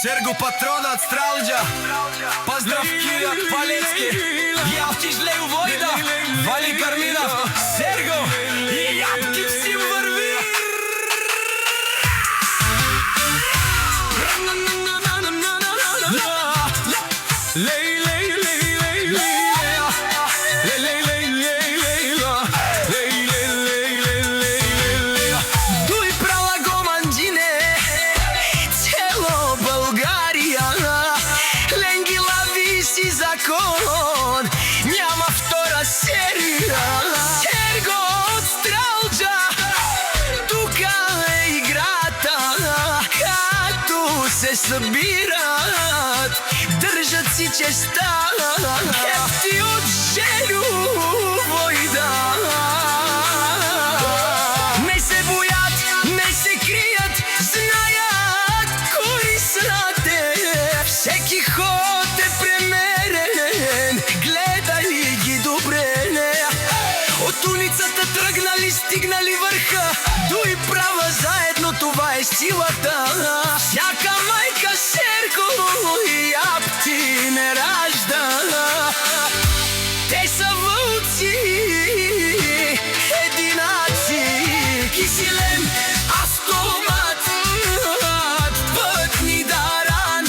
Серго патронат Стралджа, поздравки от Палецки, Явки жле у Войда, Вали Карминов, Серго и Ябки всем върви. Закон, няма втора серия. Серго от Стралджа, тука е играта. Като се събират, държат си честа. Хефти от Желю Войда. Не се боят, не се крият, знаят кои са те. Всеки ход е премерен, гледай ги добре. От улицата тръгнали, стигнали върха, дуй права заедно, това е силата. Всяка майка Серго и Ябти не ражда. Те са вълци, единаци, Киселен, Автомат, Пътни Даран,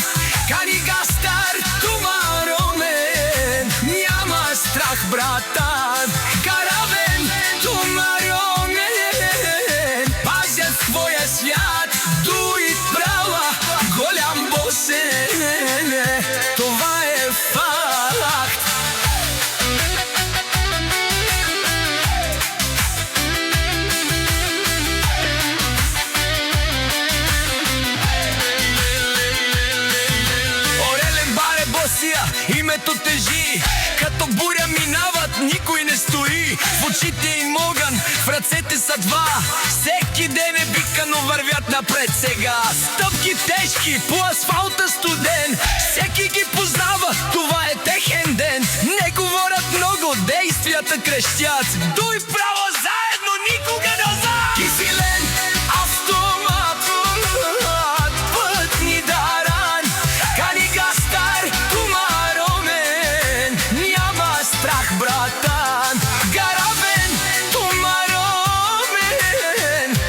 Канигастар, Тумаромен. Няма страх, братан, Каравен, Тумаромен. Пазят твоя свят, дуй права, голям босен. Това е факт. Орелен баре босия, името тежи, като буря минават, никой не стои. В очите им огън, в ръцете са два, всеки ден е бика, но вървят напред сега. Стъпки тежки, по асфалта студен, всеки ги познава, това е техен ден. Не говорят много, действията крещят, дуй право заедно, никога назад. Киселен, Автомат, Пътни Даран, Канигастар, Тумаромен. Няма страх, братан, Гаравен, Тумаромен.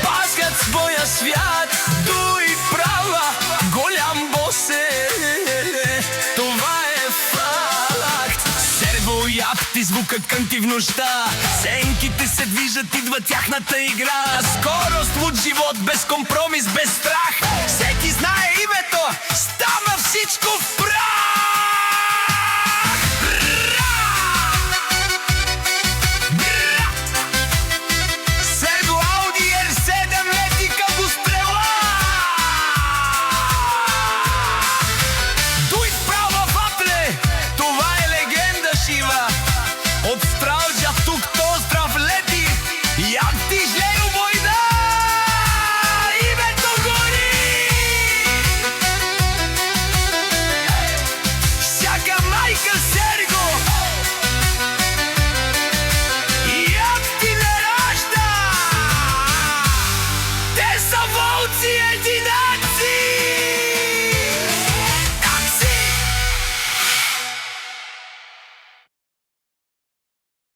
Пазят своя свят, дуй права, голям босен. Това е факт. Серго и Ябти, звука кънти в нощта, сенките се движат, идва тяхната игра. Скорост, луд живот, без компромис, без страх. Всеки знае името, става всичко в